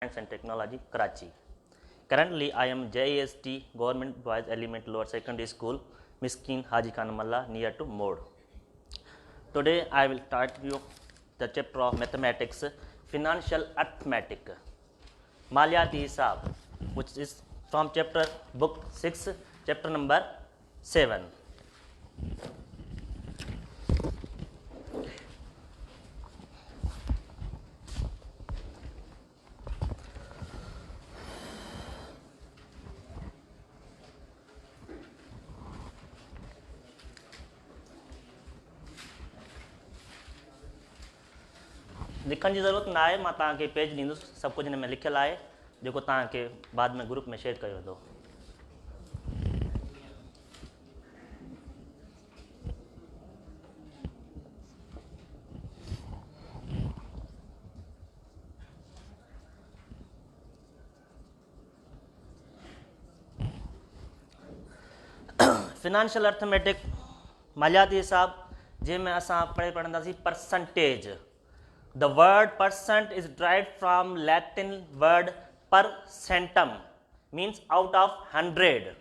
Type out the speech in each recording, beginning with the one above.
Science and Technology, Karachi. Currently, I am JEST Government Boys Elementary Lower Secondary School, Miskin Haji Khan Malla, near to Mode. Today, I will start you the chapter of mathematics, financial arithmetic, Maliyati Hisab, which is from chapter book 6, chapter number 7. लिखण जी ज़रूरत ना आहे, मां तव्हांखे page ॾींदुसि, सभु कुझु हिन में लिखियलु आहे जेको तव्हांखे बाद में ग्रुप में शेयर कयो वेंदो। फिनेंशियल अर्थमेटिक मालियाती हिसाब जंहिंमें असां पढ़ंदासीं percentage. The word percent is derived from Latin word percentum, means out of 100.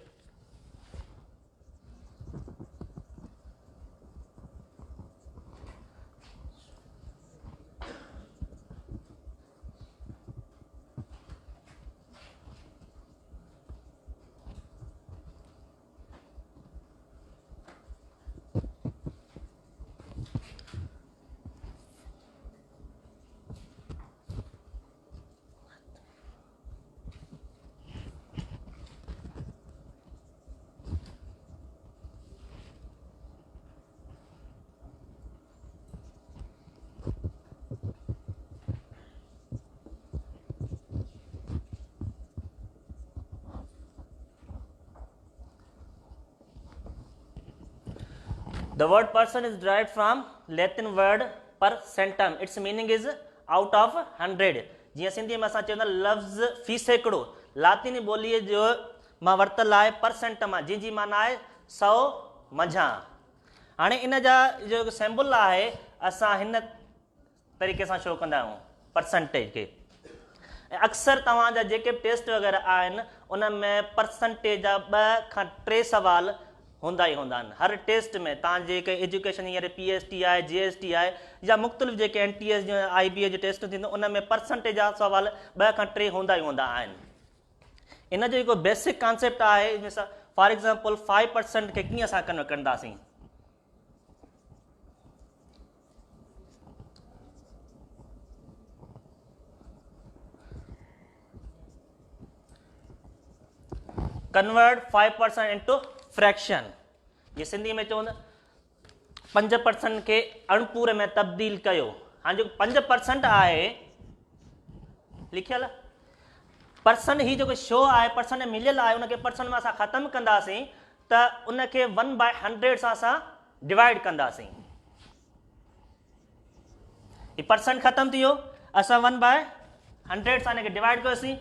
The word person is derived from Latin word percentum. Its meaning is out of 100. जीअं सिंधी में असां चवंदा लफ़्ज़ फी सैकड़ो, लातीनी ॿोलीअ जो मां वरितलु आहे परसेंटम आहे, जंहिंजी माना आहे 100 मंझां। हाणे इन जा जो सिंबल आहे असां हिन तरीक़े सां शो कंदा आहियूं परसेंटेज खे। अक्सर तव्हांजा जेके बि टेस्ट वग़ैरह आहिनि उन में परसेंटेज जा 2 खां 3 सुवाल हूंदा ई हूंदा आहिनि। हर टेस्ट में तव्हां जेके एजुकेशन हींअर PST आहे, GST आहे या मुख़्तलिफ़ जेके NTS जो IBA जो टेस्ट थींदो उन में परसेंटेज जा सुवाल 2 खां 3 हूंदा ई हूंदा आहिनि। इन जो जेको बेसिक कॉन्सेप्ट आहे, जंहिंसां फॉर एग्ज़ाम्पल 5% खे कीअं असां कन्वर्ट कंदासीं। Convert 5% into fraction. ये सिंधी में चवंदा 5% खे अणपूरे में तब्दील कयो। हाँ जो 5% आहे लिखियल परसेंट ही जो शो आहे परसेंट मिलियल आहे उनखे परसेंट में असां ख़त्म कंदासीं त उनखे 1/100 सां असां डिवाइड कंदासीं। ही परसेंट ख़त्म थी वियो, असां 1/100 सां हिनखे डिवाइड कयोसीं।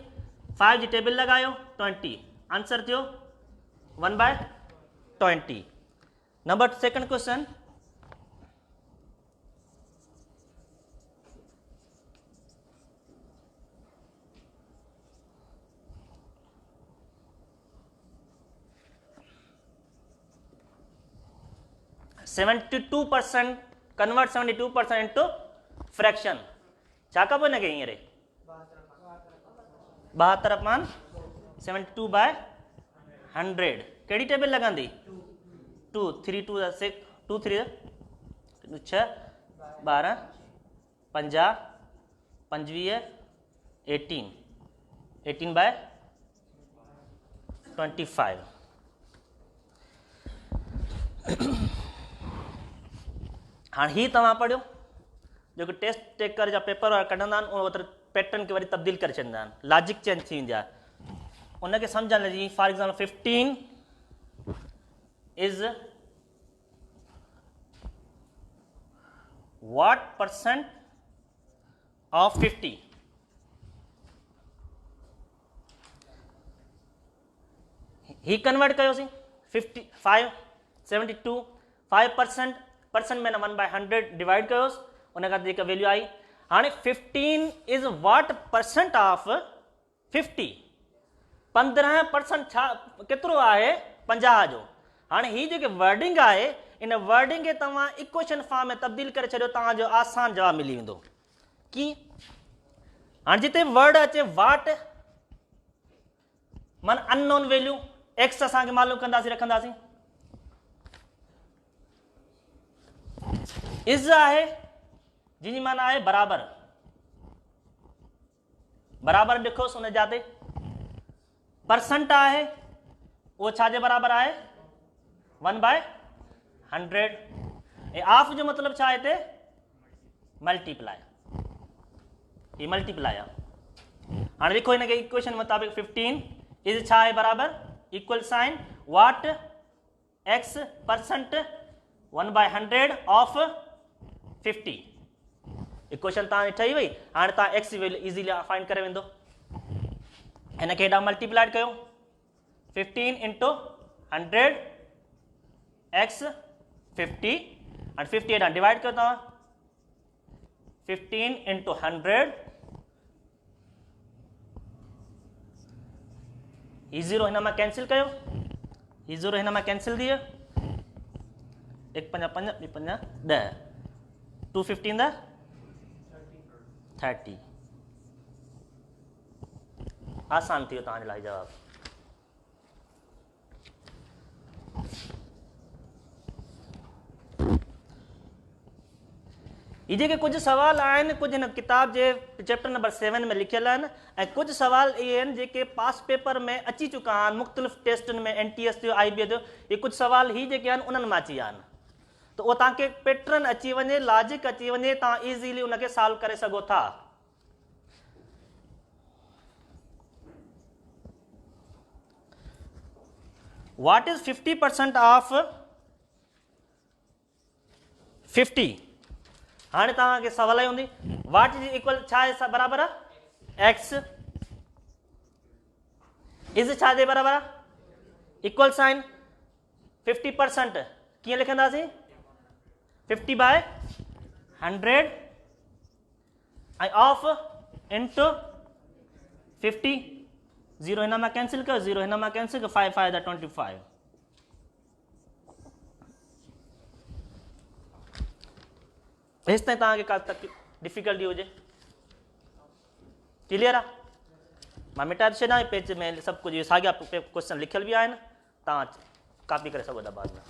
5 जी टेबल लॻायो 20, आंसर थियो 1/20। Number second question, convert 72% into fraction. छा कबो हिनखे हींअर 72/100 कहिड़ी टेबल लॻंदी 2 3 2 6 2 3 6 12 50 25 18 18/25। हाणे ही तव्हां पढ़ियो जेको टेस्ट टेकर जा पेपर वारा कढंदा आहिनि उहो पैटर्न खे वरी तब्दील करे छॾींदा आहिनि, लॉजिक चेंज थी वेंदी आहे उनखे सम्झण लाइ। जीअं for example 15 is what percent of 50? He convert कयोसीं 55 72 5% परसेंट में 1/100 डिवाइड कयोसि, उन खां जेका वैल्यू आई हाणे 15 इज़ वॉट परसेंट ऑफ 50, 15% छा केतिरो आहे 50 जो। हाणे ही जेके वर्डिंग आहे इन वर्डिंग खे तव्हां इक्वेशन फॉर्म में तब्दील करे छॾियो, तव्हांजो आसान जवाब मिली वेंदो। की हाणे जिते वर्ड अचे वाट माना अननोन वैल्यू, एक्स असांखे मालूम कंदासीं रखंदासीं, इज़ आहे जिन माना आहे बराबर, बराबर लिखोसि उन जाते। परसेंट आहे उहो छाजे बराबर आहे 1/100। ऐं ऑफ जो मतिलबु छा आहे हिते मल्टीप्लाई, ये मल्टीप्लाई आहे। हाणे लिखो हिनखे इक्वेशन मुताबिक़ 15 इज़ छा आहे बराबर equal sign what X percent 1/100 of 50। Equation तव्हांजी ठही वई। हाणे तव्हां एक्स जी वैल्यू इज़ीली फाइंड करे वेंदो। हिनखे हेॾां मल्टीप्लाइड कयो 15 इंटू 100 एक्स 50, एंड 50 हेॾां डिवाइड कयो तव्हां 15 इंटू 100, ही ज़ीरो हिन मां कैंसिल कयो, ही ज़ीरो हिन मां कैंसिल थी वियो, 1 5 5 2 5 10, 2 15 30। आसान थी वियो तव्हांजे लाइ जवाबु। ये जेके कुछ सवाल आहिनि कुछ हिन किताब जे चैप्टर नंबर 7 में लिखियल आहिनि, ऐं कुछ सवाल इहे आहिनि जेके पास पेपर में अची चुका आहिनि मुख़्तलिफ़ टेस्टुनि में, NTS जो IBA जो। ये कुछ सवाल ही जेके आहिनि उन्हनि मां अची विया आहिनि, त उहो तव्हांखे पैटर्न अची वञे, लॉजिक अची वञे, तव्हां ईज़ीली उनखे सॉल्व करे सघो था। What is 50% of 50? हाणे तव्हांखे सवाल हूंदी वाट इज इक्वल छा आहे बराबर आहे एक्स, इज़ छा जे बराबर आहे इक्वल साइन 50%, कीअं लिखंदासीं 50/100 ऐं ऑफ इंटू 50, ज़ीरो हिन मां कैंसिल कयो, ज़ीरो हिन मां कैंसिल कयो, 5 5 25। हेसि ताईं तव्हांखे का डिफिकल्टी हुजे क्लियर आहे? मां मिटाए छॾियां, पेज में सभु कुझु साॻिया क्वेश्चन लिखियल बि आहिनि, तव्हां कॉपी करे सघो था बाद में।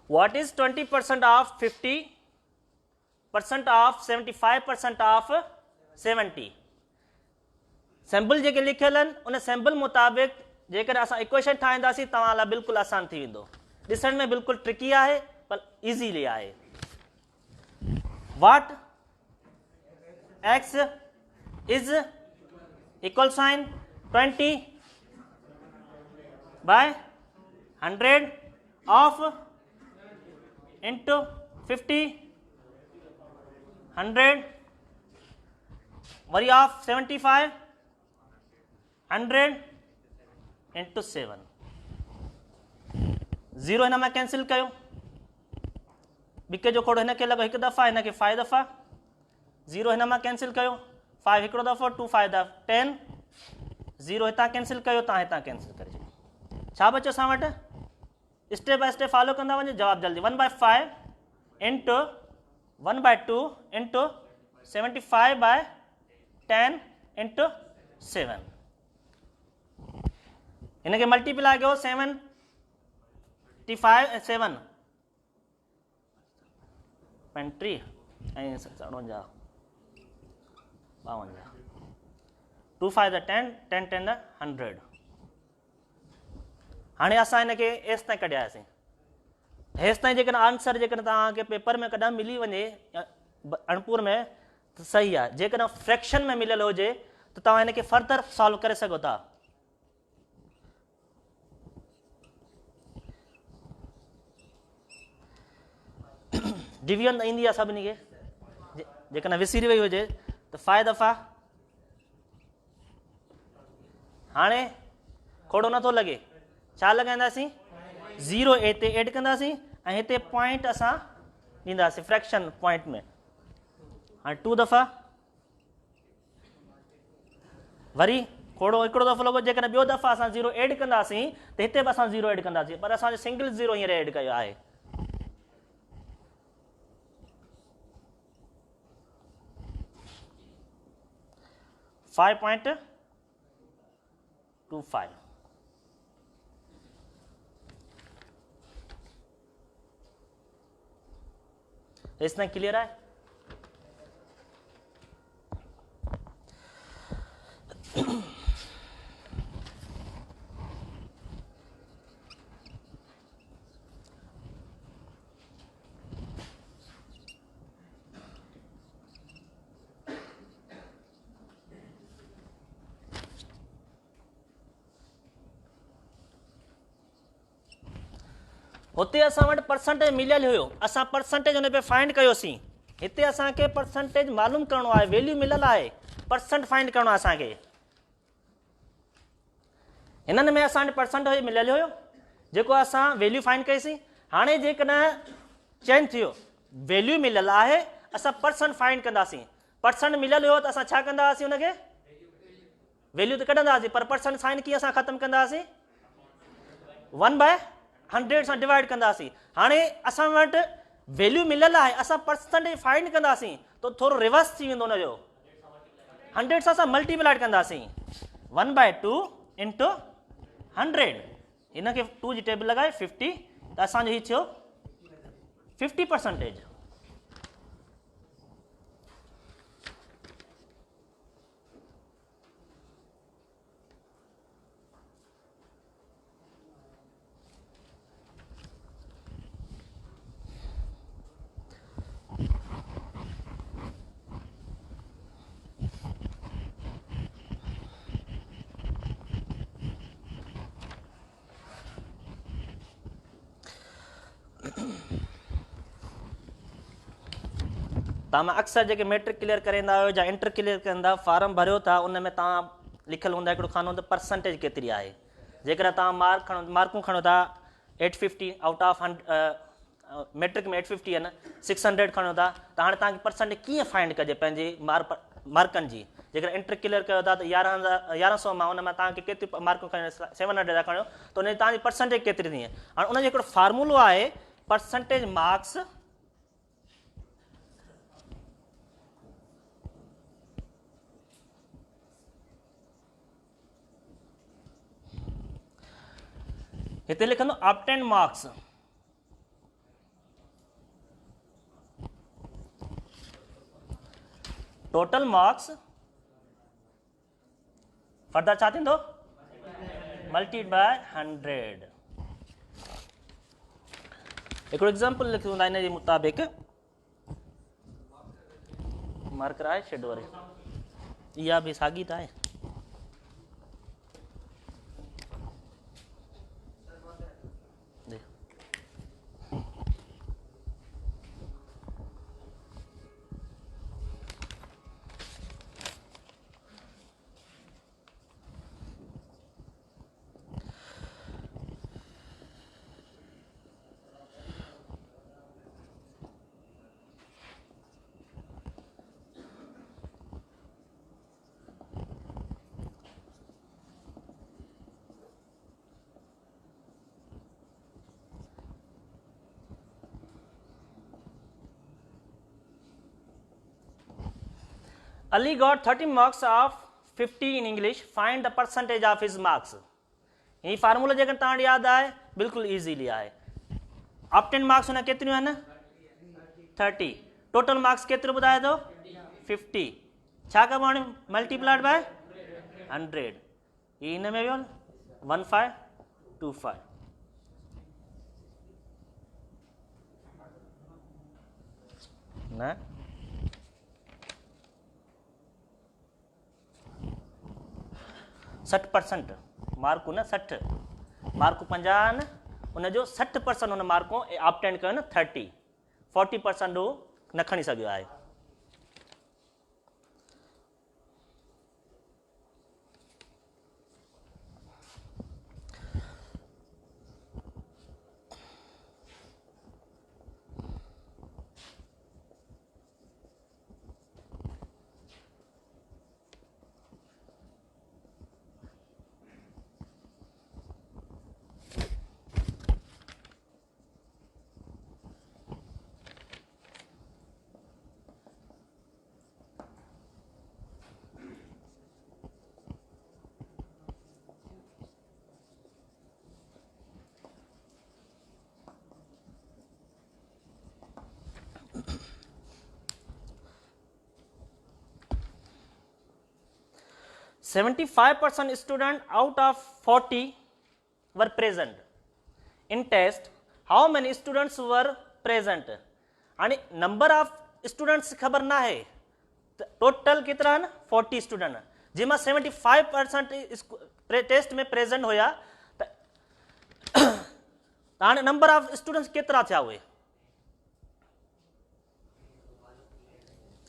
What is 20% of 50% of 75% of 70? Sample जेके लिखियल आहिनि उन सैम्पल मुताबिक़ जेकर असां इक्वेशन ठाहींदासीं तव्हां लाइ बिल्कुलु आसान थी वेंदो। ॾिसण में बिल्कुलु ट्रिकी आहे पर इज़ीली आहे। What x is equal sign 20/100 of into 50 100 वरी ऑफ 75 100 इंटू 7, ज़ीरो हिन में कैंसिल कयो, बिके जो खोड़ो हिनखे लॻो हिकु दफ़ा, हिनखे 5 दफ़ा, ज़ीरो हिन में कैंसिल कयो, 5 हिकिड़ो दफ़ो, 2 5 10, ज़ीरो हितां कैंसिल कयो, तव्हां हितां कैंसिल करे छॾियो, छा बचो असां वटि स्टेप बाय स्टेप फॉलो कंदा वञो जवाब जल्दी 1/5 इंटू 1/2 इंटू 75/10 इंटू 7 इनके मल्टीप्लाई कयो 75 7 ऐं 52 2 5 10 10 10 100 हाणे असां हिनखे हेसि ताईं कढियासीं हेसि ताईं जेकॾहिं आंसर जेकॾहिं तव्हांखे पेपर में कॾहिं मिली वञे अणपुर में त सही आहे जेकॾहिं फ्रैक्शन में मिलियल हुजे त तव्हां हिनखे फर्दर सॉल्व करे सघो था डिवीजन त ईंदी आहे सभिनी खे जेकॾहिं विसिरी वई हुजे त फ़ाइ दफ़ा हाणे खोड़ो नथो लॻे छा लॻाईंदासीं 0 ए ते एड कंदासीं ऐं हिते पॉइंट असां ॾींदासीं फ्रैक्शन पॉइंट में हाणे 2 दफ़ा वरी खोड़ो हिकिड़ो दफ़ो लॻो जेकॾहिं ॿियो दफ़ा असां 0 एड कंदासीं त हिते बि असां 0 एड कंदासीं पर असांजो सिंगल 0 हींअर एड कयो आहे .25 इसमें क्लियर है हुते असां वटि परसेंटेज मिलियल हुयो असां परसेंटेज हुन पे फाइंड कयोसीं हिते असांखे परसेंटेज मालूम करणो आहे वैल्यू मिलियल आहे परसेंट फाइंड करणो आहे असांखे हिननि में असां वटि परसेंटेज मिलियल हुयो जेको असां वैल्यू फाइंड कईसीं हाणे जेकॾहिं चेंज थियो वैल्यू मिलियल आहे असां परसेंट फाइंड कंदासीं परसेंट मिलियल हुयो त असां छा कंदा हुआसीं हुनखे वैल्यू त कढंदा हुआसीं पर परसेंट साइन कीअं असां ख़तमु कंदा हुआसीं 1/100 सां डिवाइड कंदासीं हाणे असां वटि वैल्यू मिलियल आहे असां परसेंटेज फाइंड कंदासीं त थोरो रिवर्स थी वेंदो हुनजो 100 सां असां मल्टीप्लाइड कंदासीं 1/2 इंटू 100 हिनखे 2 जी टेबल लॻाए 50 त असांजो हीउ थियो 50%. तव्हां अक्सर जेके मैट्रिक क्लियर कराईंदा आहियो या इंटर क्लियर कंदा फॉर्म भरियो था उन में तव्हां लिखियलु हूंदा हिकिड़ो खानो त परसेंटेज केतिरी आहे जेकॾहिं तव्हां मार्कूं खणो था 850 आउट ऑफ मैट्रिक में 850 आहिनि 600 खणो था त हाणे तव्हांखे परसेंटेज कीअं फाइंड कजे पंहिंजे मार्कनि जी जेकॾहिं इंटर क्लियर कयो था त 1100 मां उन में तव्हांखे केतिरी मार्कूं खणियो 700 था खणियो त उन जी तव्हांजी परसेंटेज केतिरी थी हाणे उनजो हिकिड़ो फार्मूलो आहे परसेंटेज मार्क्स हिते लिखंदो obtain marks total marks further छा थींदो मल्टी बाय 100 हिकिड़ो एग्जाम्पल लिखी हूंदा हिन जे मुताबिक़ मार्कर आहे शेड वरी इहा बि साॻी त आहे Ali got 30 marks of 50 in English. Find the percentage of his marks. ये फार्मूला जेकर तव्हां यादि आहे बिल्कुलु ईज़ीली आहे. ऑप्टेन मार्क्स हुन केतिरियूं आहिनि 30. टोटल मार्क्स केतिरो ॿुधाए थो 50. छा कबो हाणे मल्टीप्लाइड बाय 100. ही हिन में वियो 1525. न 60% मार्कूं न 60 मार्कूं 50 आहिनि उनजो 60% हुन मार्कूं ऑप्टेन कयो न 30. 40% हू न खणी सघियो आहे. %75 student out of 40 were present. In test, how many students were present? आणि number of students खबर ना है. टोटल कितना 40 स्टूडेंट जंहिंमां 75% टेस्ट में प्रेजेंट हुया त हाणे नंबर ऑफ स्टूडेंट्स केतिरा थिया उहे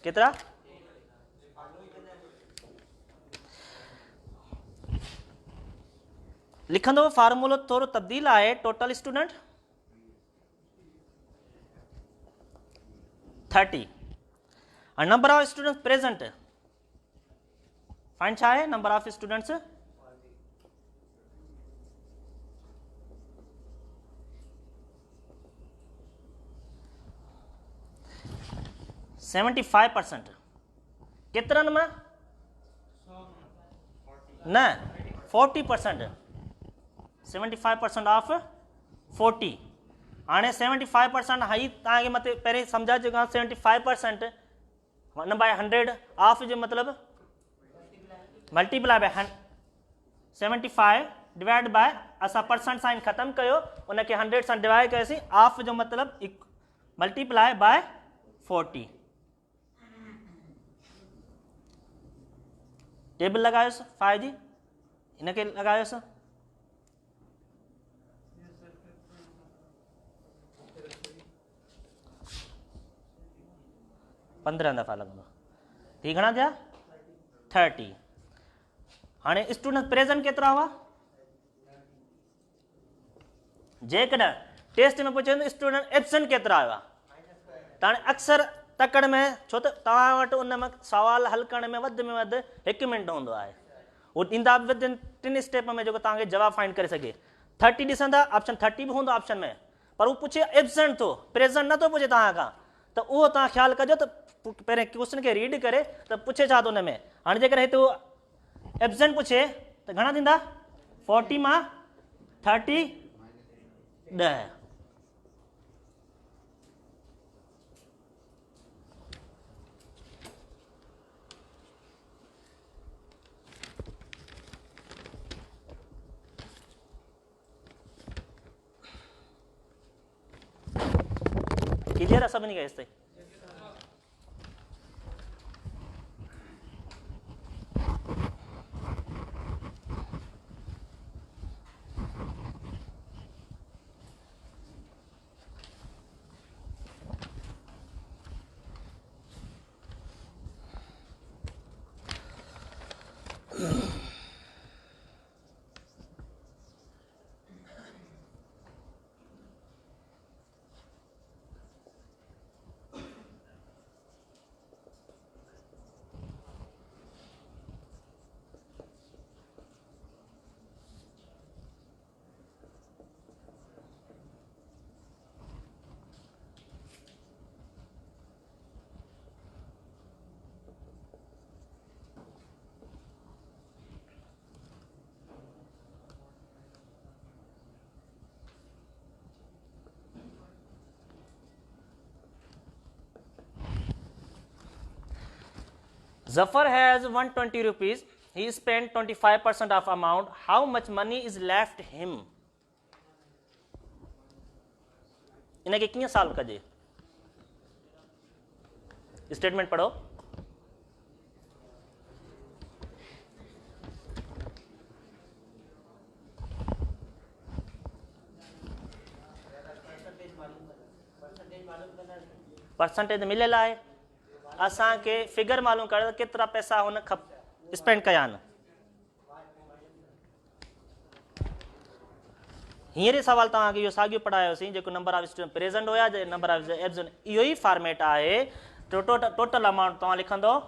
केतिरा लिखंदो फार्मूलो थोरो तब्दील आहे. Total student 30 and number of students present. Find छा है number of students 75% केतिरनि में न 40%. 75% ऑफ 40. हाणे 75% हाई तव्हांखे मथे पहिरीं सम्झाए चुका 75% 1/100 ऑफ जो मतिलबु मल्टीप्लाई बाय 75 डिवाइड बाय असां परसेंट साइन ख़तमु कयो उनखे 100 सां डिवाइड कयोसीं. ऑफ जो मतिलबु मल्टीप्लाई बाय 40. टेबल लॻायोसि 5 जी हिनखे लॻायोसि 15 दफ़ा लॻंदो. ही घणा थिया 30. हाणे स्टूडेंट प्रेजेंट केतिरा हुआ जेकॾहिं टेस्ट में पुछे त स्टूडेंट एब्सेंट केतिरा हुआ त हाणे अक्सर तकड़ में छो त तव्हां वटि उन में सवाल हल करण में वधि में वधि 1 मिनट हूंदो आहे. उहो ॾींदा विदिन 3 स्टेप में जेको तव्हांखे जवाबु फाइंड करे सघे. 30 ॾिसंदा ऑप्शन 30 बि हूंदो ऑप्शन में पर उहो पुछे एब्सेंट थो प्रेजेंट नथो पुछे तव्हां खां त उहो तव्हां ख़्यालु कजो त पहिरें क्वेश्चन खे रीड करे त पुछे छा थो हुन में. हाणे जेकर हिते एब्सेंट पुछे त घणा थींदा 40 मां 30 10. क्लियर है सभिनी खे हिते Zafar has 120 rupees. He spent 25% of amount. How much money is left him? इनके कितने साल का जे स्टेटमेंट पढ़ो. परसेंटेज मिलियल आहे. असांखे फिगर मालूम कर केतिरा पैसा हुन स्पेंड कया आहिनि. हींअर सवाल तव्हांखे इहो साॻियो पढ़ायोसीं जेको नंबर ऑफ स्टूडेंट प्रेज़ेंट हुया जे नंबर ऑफ एब्सेंट. इहो ई फॉर्मेट आहे. टोटल अमाउंट तव्हां लिखंदो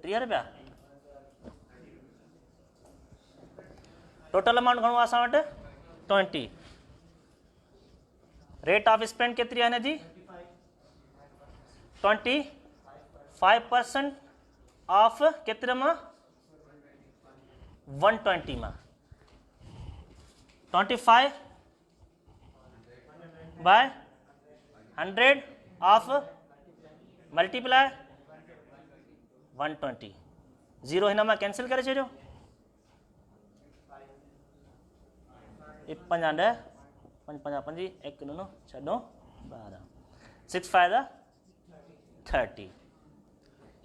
30 रुपया. टोटल अमाउंट घणो आहे असां वटि 20. रेट ऑफ स्पेंड केतिरी आहे हिन जी 25% ऑफ केतिरे मां 120 मां 25 बाय 100 ऑफ मल्टीप्लाई 120. 0 हिन मां कैंसिल करे छॾियो. 5 ॾह 5 5 5 1 9 6 9 12 6 फ़ाइदा 30.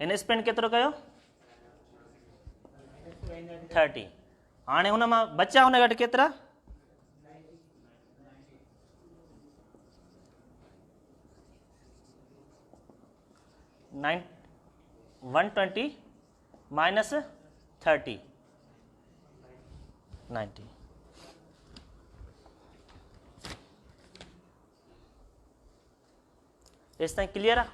हिन स्पेंड केतिरो कयो 30. हाणे हुन मां बचा हुन वटि केतिरा 120 माइनस 30 90. इस ताईं क्लियर आहे.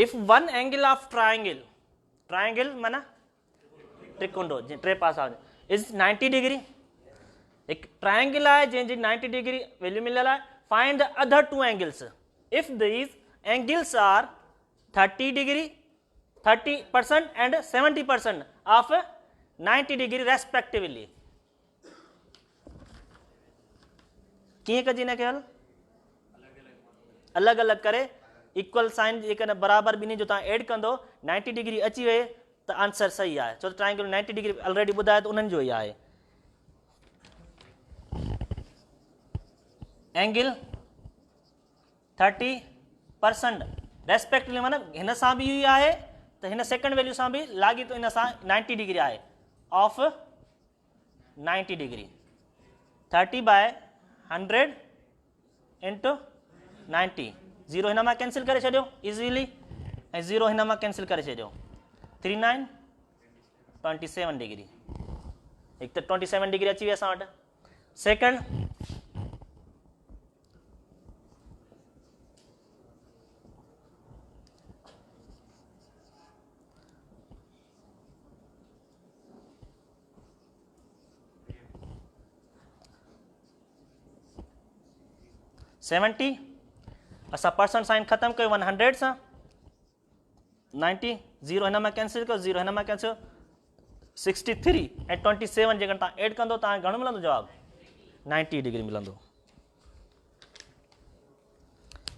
If one angle of triangle माना त्रिकोण टे पासा is 90 degree. एक ट्रायंगल आहे जंहिंजी 90 डिग्री वैल्यू मिलियल आहे. Find the other two angles if these angles are 30 degree 30% and 70% of 90 degree respectively. कीअं कजे हिनखे हल अलॻि अलॻि करे इक्वल साइन जेकॾहिं बराबरि ॿिन्ही जो तव्हां एड कंदो 90 डिग्री अची वई त आंसर सही आहे. छो त ट्रायंगल 90 डिग्री ऑलरेडी ॿुधायो त उन्हनि जो ई आहे. एंगल 30% रेस्पेक्टिवली माना हिन सां बि इहो ई आहे त हिन सेकेंड वैल्यू सां बि लाॻी तो हिन सां 90 डिग्री आहे ऑफ 90 डिग्री 30/100 इंटू 90. 0 हिन मां कैंसिल करे छॾियो इज़ीली ऐं 0 हिन मां कैंसिल करे छॾियो 39 27 डिग्री. हिकु त 27 डिग्री अची वई असां वटि. सेकेंड सेवेंटी असां परसेंट साइन ख़त्म कयो 100 सां 90 0 हिन मां कैंसिल कयो 0 हिन मां कैंसिल 63 ऐं 27 जेकॾहिं तव्हां एड कंदो तव्हांखे घणो मिलंदो जवाबु 90 डिग्री मिलंदो.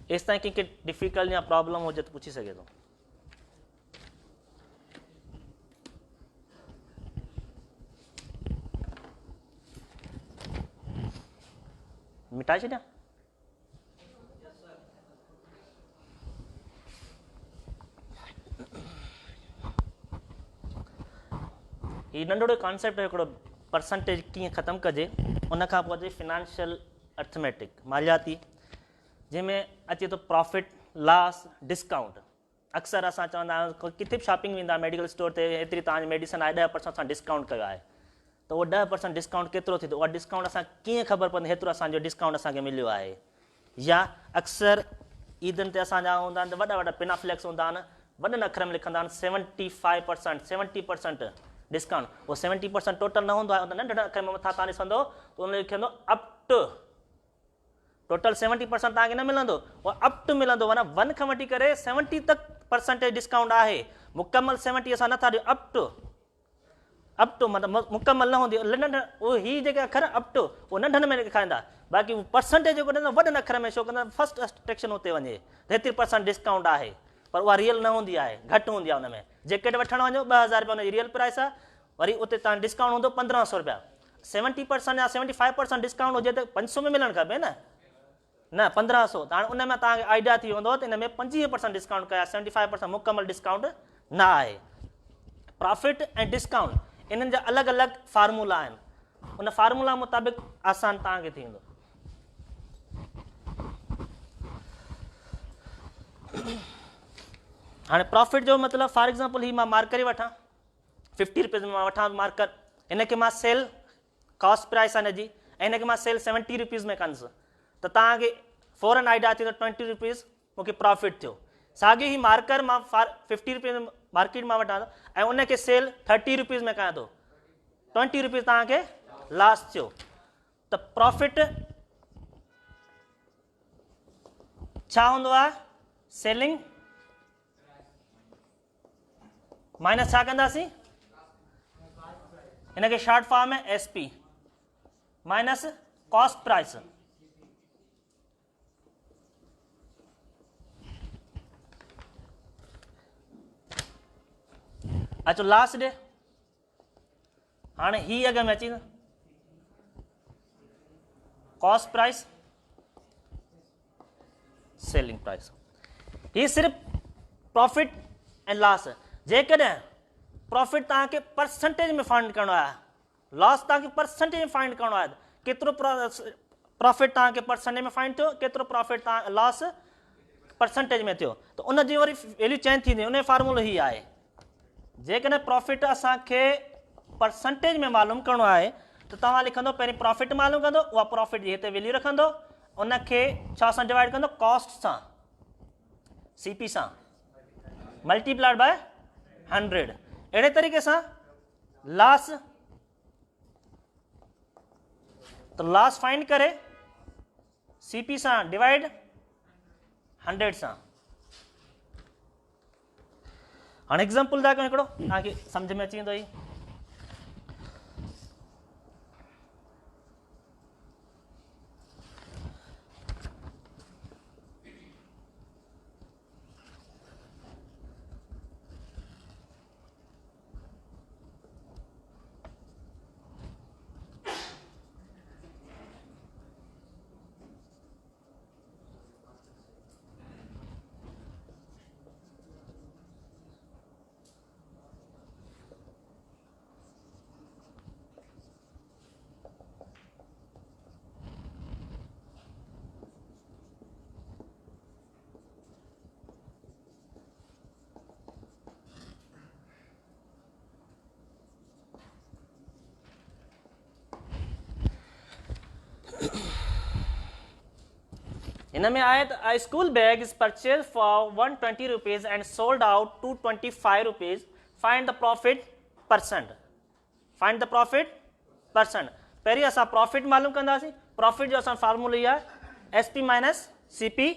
एसि ताईं कंहिंखे डिफिकल्ट या प्रॉब्लम हुजे त पुछी सघे थो. मिटाए छॾियां? ही नंढड़ो कॉन्सेप्ट हिकिड़ो परसेंटेज कीअं ख़तमु कजे, उन खां पोइ अचे फिनेंशियल अर्थमेटिक मालियाती, जंहिंमें अचे थो प्रॉफिट लॉस डिस्काउंट। अक्सर असां चवंदा आहियूं किथे बि शॉपिंग वेंदा मेडिकल स्टोर ते, एतिरी तव्हांजी मेडिसिन आहे 10% असां डिस्काउंट कयो आहे, त उहो 10% डिस्काउंट केतिरो थी, उहा डिस्काउंट असां कीअं ख़बर पवंदी हेतिरो असांजो डिस्काउंट असांखे मिलियो आहे। या अक्सर ईदनि ते असांजा हूंदा आहिनि त वॾा वॾा पिनाफ्लेक्स हूंदा आहिनि, वॾनि अखर में लिखंदा आहिनि 75%, 70% डिस्काउंट। उहो 70% टोटल न हूंदो आहे, नंढड़े अखर में मथां तव्हां ॾिसंदो त उन में लिखंदो अप टू, टोटल 70% तव्हांखे न मिलंदो, उहो अप टू मिलंदो, माना 1 खां वठी करे 70 तक परसेंटेज डिस्काउंट आहे। मुकमल 70 असां नथा ॾियूं, अप टू मतिलबु मुकमल न हूंदी, उहो ही जेके अखर अप टू उहो नंढनि में लिखाईंदा, बाक़ी परसेंटेज जेको ॾींदा वॾनि अखर में शो कंदा, फर्स्ट अट्रैक्शन हुते वञे त 70% डिस्काउंट आहे, पर उहा रियल न हूंदी आहे, घटि हूंदी आहे। हुन में जैकेट वठणु वञो 2000 रुपया हुनजी रियल प्राइस आहे, वरी उते तव्हां डिस्काउंट हूंदो 1500 रुपया। 70% या 75% डिस्काउंट हुजे त 500 में मिलणु खपे न 1500। त हाणे उन में तव्हांखे आइडिया थी वेंदो त हिन में 25% डिस्काउंट कया, 75% मुकमल डिस्काउंट न आहे। प्रॉफिट ऐं डिस्काउंट इन्हनि जा अलॻि अलॻि फार्मूला आहिनि, उन फार्मूला मुताबिक़ आसान तव्हांखे थींदो। हाणे प्रॉफिट जो मतिलबु फॉर एग्ज़ाम्पल ही मां मार्कर ई वठां 50 रुपीज़ में मां वठां मार्कर, इनखे मां सेल कॉस्ट प्राइस आहे हिनजी, ऐं हिनखे मां सेल 70 रुपीज़ में कंदुसि, त तव्हांखे फौरन आइडिया थी त 20 रुपीज़ मूंखे प्रॉफिट थियो। साॻियो ई मार्कर मां 50 रुपीज़ में मार्केट मां वठां थो ऐं उनखे सेल 30 रुपीज़ में कयां थो, 20 रुपीज़ तव्हांखे लॉस थियो। त प्रॉफिट छा हूंदो आहे? सेलिंग माइनस छा कंदासीं? हिनखे शॉर्ट फॉर्म में SP माइनस कॉस्ट प्राइस। अचो लास्ट डे, हाणे ही अॻ में अची न कॉस्ट प्राइस सेलिंग प्राइस, ही सिर्फ़ प्रॉफिट ऐं लॉस। जेकॾहिं प्रॉफिट तव्हांखे परसेंटेज में फाइंड करणो आहे, लॉस तव्हांखे परसेंटेज में फाइंड करणो आहे, केतिरो प्रॉफिट तव्हांखे परसेंटेज में फाइंड थियो, केतिरो प्रॉफिट तव्हां लॉस परसेंटेज में थियो, त उनजी वरी वैल्यू चेंज थींदी। उन जो फार्मूलो ही आहे, जेकॾहिं प्रॉफिट असांखे परसेंटेज में मालूम करणो आहे त तव्हां लिखंदो पहिरीं प्रॉफिट मालूम कंदो, उहा प्रॉफिट जी हिते वैल्यू रखंदो, उनखे छा सां डिवाइड कंदो? कॉस्ट सां, CP सां मल्टीप्लाइड बाय 100। अहिड़े तरीक़े सां लॉस, तो लॉस फाइंड करे CP सां डिवाइड 100 सां। हाणे एग्जाम्पल था कयूं हिकिड़ो, तव्हांखे सम्झ में अची वेंदो। ही इनमें आए त a school bag is purchased for 120 rupees and sold out 225 rupees. Find the profit percent. Find the profit percent. पहिरीं असां प्रॉफिट मालूम कंदासीं। प्रॉफिट जो असां फार्मूला इहा आहे SP minus CP.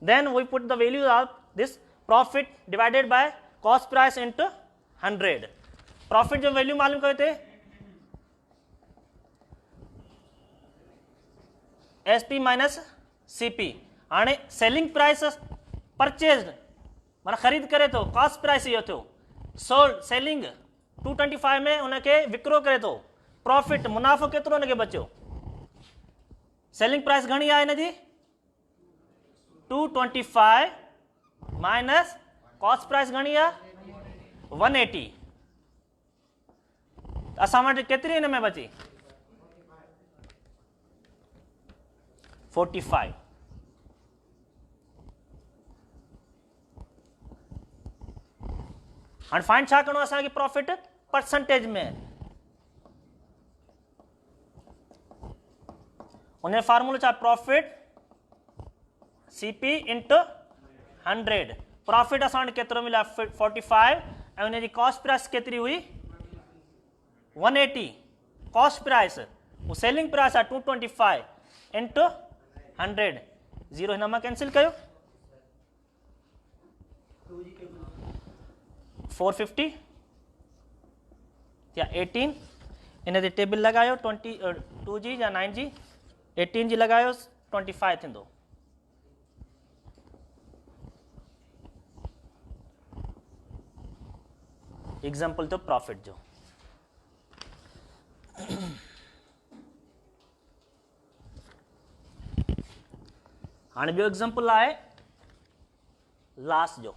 Then we put the value of this profit divided by cost price into 100. Profit जो value मालूम कयो थे SP minus CP। हाणे सेलिंग प्राइस परचेज माना ख़रीद करे थो, कॉस्ट प्राइस इहो थियो, सोल्ड सेलिंग 225 में उनखे विकिरो करे थो, प्रॉफिट मुनाफ़ो केतिरो उनखे बचियो सेलिंग प्राइस घणी आहे हिन जी 225 माइनस कॉस्ट प्राइस घणी आहे 180, असां वटि केतिरी हिन में बची 45। हाणे फाइंड छा करिणो असांखे प्रॉफिट परसेंटेज में, उन फार्मूलो छा प्रॉफिट सीपी इंटू 100। प्रॉफिट असां वटि केतिरो मिलियो 45 ऐं उन जी कॉस्ट प्राइस केतिरी हुई 180। कॉस्ट प्राइस वो सेलिंग प्राइस आहे 225 इंटू 100, जीरो हिन मां कैंसिल कयो 450 या 18 इन ते टेबल लगायो 22 जी या 9 जी 18 जी लगायो 25 थींदो। एग्जाम्पल तो प्रॉफिट जो हाणे ॿियो एग्जाम्पल आहे लास्ट जो।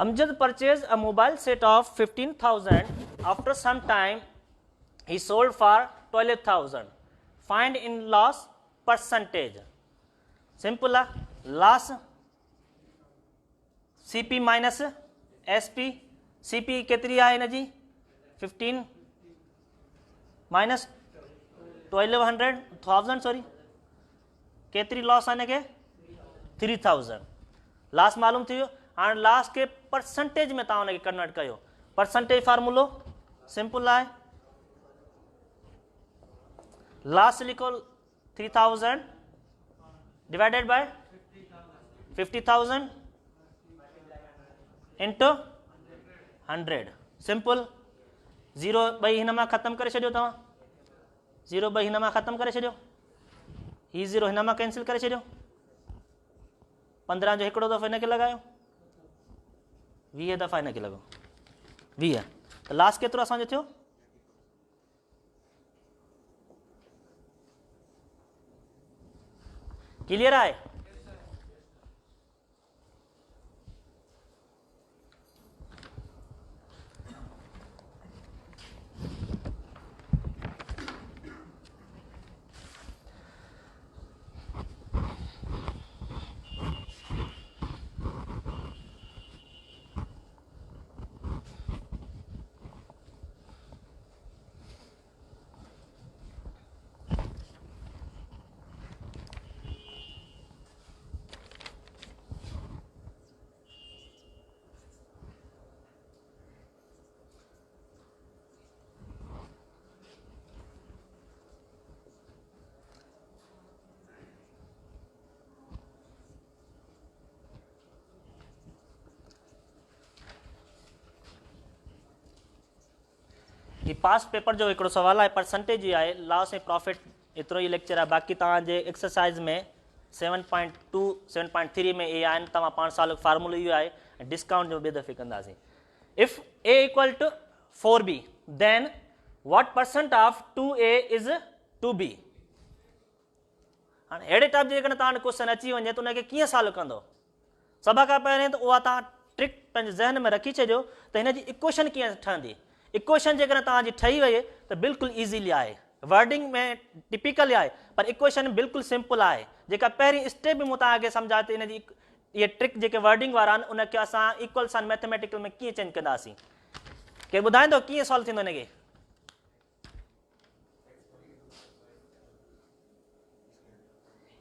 Amjad purchased a mobile set of 15,000. After some time, he sold for 12,000. Find in loss percentage. Simple. Loss CP minus SP. CP कितनी है ना जी 15 minus 1200 सॉरी केतरी लॉस आने के 3000 लास्ट मालूम थी। हाँ लास्ट के परसेंटेज में तव्हां हुनखे कन्वर्ट कयो। परसेंटेज फार्मूलो सिंपल है, लास्ट लिखो 3000 divided by 50,000 into 100। Simple. Zero भाई हिन मां ख़त्म करे छॾियो तव्हां, जीरो भाई हिन मां ख़त्म करे छॾियो, ही जीरो हिन मां कैंसिल करे छॾियो, 15 जो हिकिड़ो दफ़ो हिनखे लॻायो, 20 दफ़ा हिनखे लॻो 20, त लास्ट केतिरो असांजो थियो क्लियर आहे। ये पास्ट पेपर जो हिकिड़ो सवाल आहे परसेंटेज ही आहे, लॉस ऐं प्रॉफिट एतिरो ई लेक्चर आहे। बाक़ी तव्हांजे एक्सरसाइज में 7.2 7.3 में ए आहिनि, तव्हां पाण साल फार्मूलो इहो आहे ऐं डिस्काउंट जो ॿिए दफ़े कंदासीं। If A equal to 4b then what percent of 2a is 2b। हाणे अहिड़े टाइप जे जेकॾहिं तव्हां क्वेश्चन अची वञे त उनखे कीअं सॉल्व कंदो, सभ खां पहिरियों त उहा तव्हां ट्रिक पंहिंजे ज़हन में रखी छॾियो त हिन जी इक्वेशन कीअं ठहंदी। इक्वेशन जेकॾहिं तव्हांजी ठही वई त बिल्कुलु ईज़ीली आहे, वर्डिंग में टिपिकल आहे पर इक्वेशन बिल्कुलु सिंपल आहे। जेका पहिरीं स्टेप बि मूं तव्हांखे सम्झाए त हिन जी इहे ट्रिक जेके वर्डिंग वारा आहिनि उनखे असां इक्वल सां मैथमेटिकल में कीअं चेंज कंदासीं। केरु ॿुधाईंदो कीअं सॉल्व थींदो हिनखे?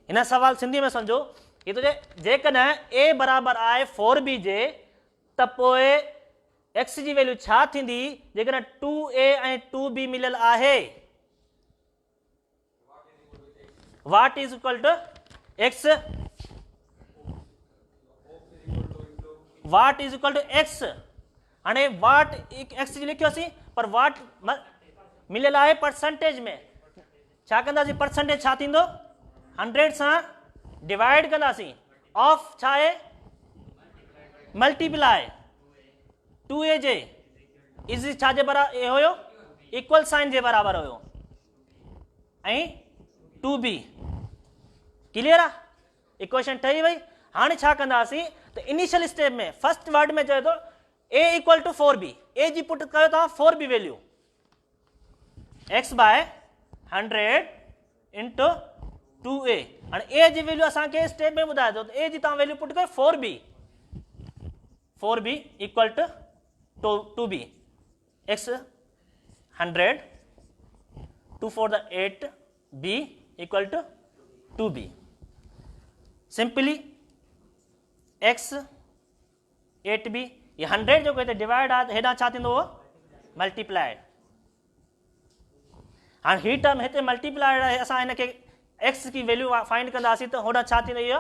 हिन सवाल सिंधी में सम्झो, ये तो जेकॾहिं ए बराबर आहे 4b जे त पोइ x जी वैल्यू छा थींदी जेकॾहिं 2a ऐं 2b मिलियल आहे? What is equal to x, what is equal to x। हाणे वाट x जी लिखियोसीं, पर वाट मिलियल आहे परसेंटेज में, छा कंदासीं? परसेंटेज छा थींदो? 100 सां डिवाइड कंदासीं, ऑफ छा आहे? मल्टीप्लाई 2a जे इज़ छा जे बराबरि हुयो? इक्वल साइन जे बराबरि हुयो, ऐं 2b क्लियर आहे? इक्वेशन ठही वई। हाणे छा कंदासीं त इनिशियल स्टेप में फर्स्ट वर्ड में चए थो a equal to 4b, a जी पुट कयो तव्हां 4b value, x bye 100 into 2a। हाणे a जी वैल्यू असांखे स्टेप में ॿुधाए थो, a जी तव्हां वैल्यू पुट कयो 4b equal to 2b, x 100 2 4 the 8 b equal to 2b। Simply x 8b, ये 100 जो कहते डिवाइड आहे, हेॾां छा थींदो हो? मल्टीप्लाइड। हाणे ही टर्म हिते मल्टीप्लाइड आहे, असां हिनखे x की वैल्यू फाइंड कंदासीं त होॾां छा थींदो? इहो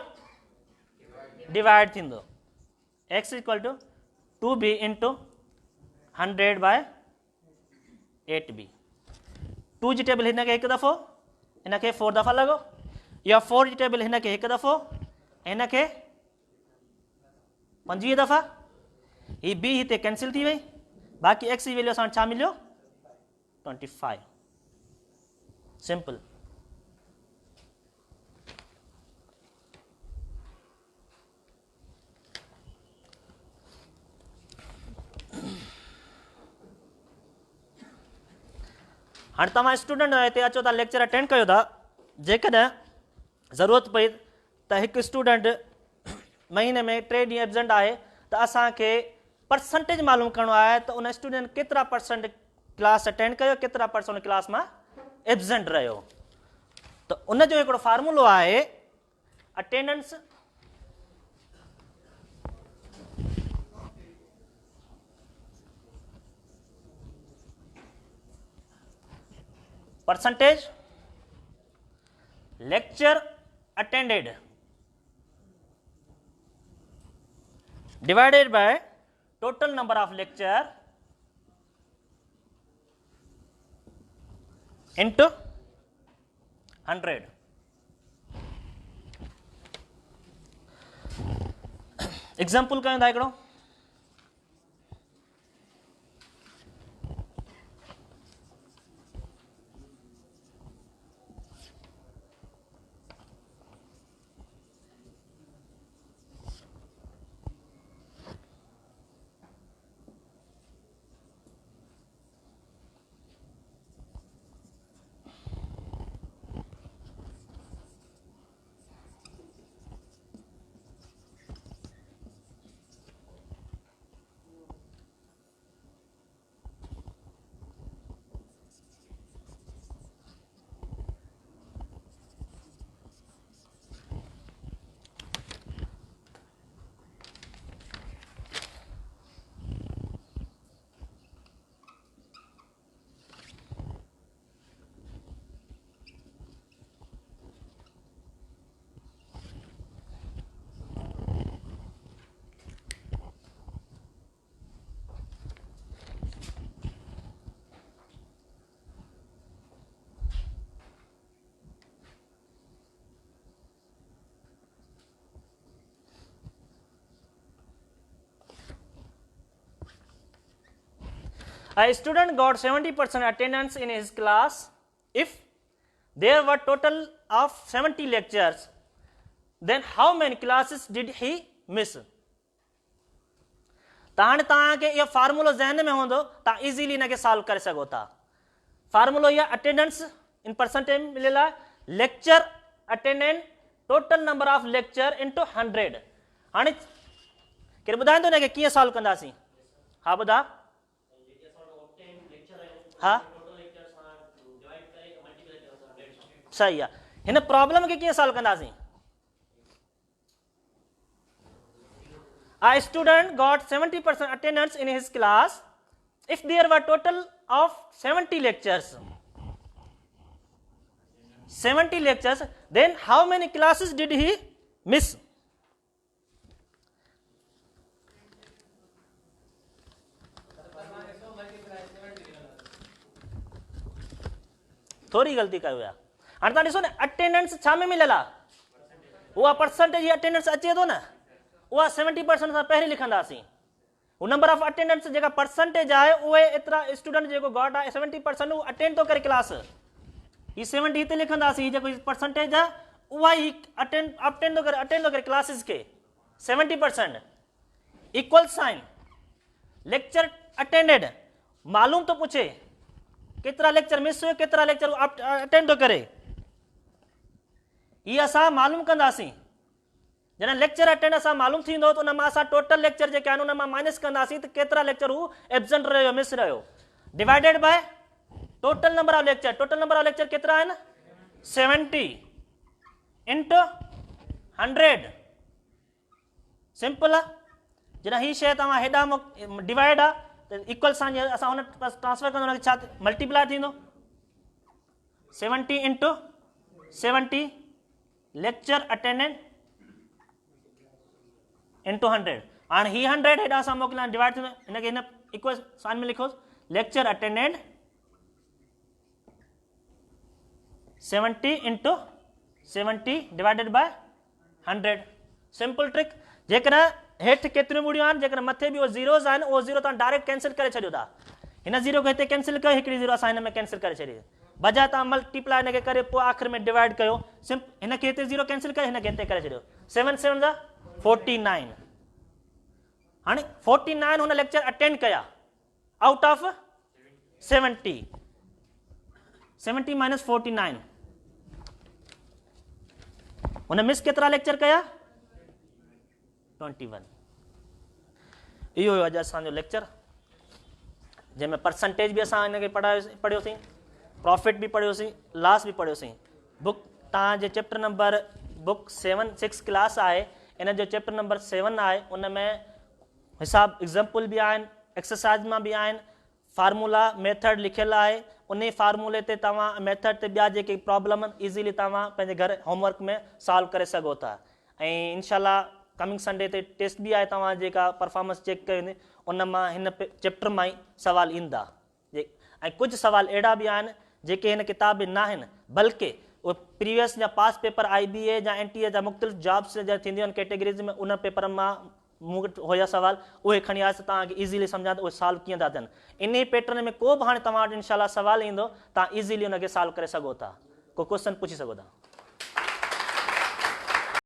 डिवाइड थींदो, x equal to 2b into 100 by 8b। 2 जी टेबल हिनखे हिकु दफ़ो, हिनखे 4 दफ़ा लॻो, या 4 जी टेबल हिनखे हिकु दफ़ो, हिनखे 25 दफ़ा, ही b हिते कैंसिल थी वई, बाक़ी x जी वैल्यू असां छा मिलियो? 25। सिंपल। हाणे तव्हां स्टूडेंट हिते अचो था, लेक्चर अटेंड कयो था, जेकॾहिं ज़रूरत पई त हिकु स्टूडेंट महीने में 3 ॾींहं एब्सेंट आहे त असांखे परसेंटेज मालूम करिणो आहे त उन स्टूडेंट केतिरा परसेंट क्लास अटेंड कयो, केतिरा परसेंट क्लास मां एब्सेंट रहियो। त उन जो हिकिड़ो फार्मूलो आहे attendance percentage lecture attended divided by total number of lecture into 100। Example कयूं था हिकिड़ो, a student got 70% attendance in his class if there were total of 70 lectures, then how many classes did he miss? त हाणे तव्हांखे इहो फार्मूलो ज़हन में हूंदो, तव्हां इज़ीली हिनखे सॉल्व करे सघो था। फार्मूलो इहा अटेंडेंस इन परसेंटेज मिलियल आहे, lecture attendance total number of lecture into 100। हाणे केरु ॿुधाईंदो हिनखे कीअं सॉल्व कंदासीं? हा ॿुधा। हाँ सही है, हिन प्रॉब्लम खे कीअं सॉल्व कंदासीं? A student got 70% attendance in his class. If there were total of 70 lectures, then how many classes did he miss? थोड़ी गलती कयो आहे। हाणे तव्हां ॾिसो न अटेंडेंस छा में मिलियल आहे, उहा परसेंटेज जी अटेंडेंस अचे थो न, उहा 70% सां पहिरीं लिखंदासीं। वो नंबर ऑफ अटेंडेंस जेका परसेंटेज आहे उहे एतिरा स्टूडेंट जेको गॉट आहे 70% उहो अटेंड थो करे क्लास, ही 70 हिते लिखंदासीं, ही जेको परसेंटेज आहे उहा ही अटेंड थो करे क्लासिस खे 70%। इक्वल साइन लेक्चर अटेंडेड, मालूम तो पूछे केतिरा लेक्चर मिस हुए, केतिरा लेक्चर अटेंड थो करे, ये असां मालूम कंदासीं। जॾहिं लेक्चर अटेंड असां मालूम थींदो त उन मां असां टोटल लेक्चर जेके आहिनि उन मां माइनस कंदासीं त केतिरा लेक्चर हू एब्सेंट रहियो, मिस रहियो, divided by total number of lecture. Total number of lecture केतिरा आहिनि? 70 इंटू 100। सिंपल आहे। जॾहिं ही शइ तव्हां हेॾा डिवाइड आहे त इक्वल साइन असां हुन ट्रांसफर कंदो, हुनखे छा मल्टीप्लाई थींदो, 70 इंटू 70 लेक्चर अटेंडेड इंटू 100। हाणे ही 100 हेॾा असां मोकिलिया डिवाइड थींदो, हिनखे हिन इक्वल साइन में लिखोसि, lecture attended 70 into 70 divided by 100। Simple trick. जेकॾहिं हेठि केतिरियूं ॿुड़ियूं आहिनि, जेकॾहिं मथे बि उहे ज़ीरोज़ आहिनि, उहो ज़ीरो तव्हां डायरेक्ट कैंसिल करे छॾियो था। हिन ज़ीरो खे हिते कैंसिल कयो, हिकिड़ी ज़ीरो असां हिन में कैंसिल करे छॾी, बजाए तव्हां मल्टीप्लाई हिनखे करे पोइ आख़िर में डिवाइड कयो। हिनखे हिते ज़ीरो कैंसिल कयो, हिनखे हिते करे छॾियो, 7 7 जा 49। हाणे 49 हुन लेक्चर अटेंड कया आउट ऑफ 70, 70 माइनस 49, हुन मिस केतिरा लेक्चर कया? 21। इहो हुयो अॼु असांजो लेक्चर, जंहिंमें परसेंटेज बि असां हिनखे पढ़ियोसीं, प्रॉफिट बि पढ़ियोसीं, लॉस बि पढ़ियोसीं। बुक तव्हांजे चैप्टर नंबर बुक 6 क्लास आहे, इन जो चैप्टर नंबर 7 आहे। उन में हिसाब एग्जाम्पल बि आहिनि, एक्सरसाइज मां बि आहिनि, फार्मूला मेथड लिखियलु आहे। उन फार्मूले ते तव्हां मेथड ते ॿिया जेके प्रॉब्लम आहिनि ईज़ीली तव्हां पंहिंजे घर होमवर्क में सॉल्व करे सघो था। ऐं इनशाला कमिंग संडे ते टेस्ट बि आहे, तव्हां जेका परफॉर्मेंस चेक कयो वेंदी उन मां हिन चैप्टर मां ई सवाल ईंदा। ऐं कुझु सवाल अहिड़ा बि आहिनि जेके हिन किताब में न आहिनि, बल्कि उहे प्रीवियस या पास पेपर IBA या NTA जा मुख़्तलिफ़ जॉब्स जा थींदियूं आहिनि कैटेगरीज़ में, उन पेपर मां मूं वटि हुया सवाल, उहे खणी आयसि तव्हांखे ईज़ीली सम्झा त उहे सॉल्व कीअं था थियनि। इन पैटर्न में को बि हाणे तव्हां वटि इनशाला सवाल ईंदो, तव्हां ईज़ीली उनखे सॉल्व करे सघो था, को क्वेश्चन पुछी सघो था।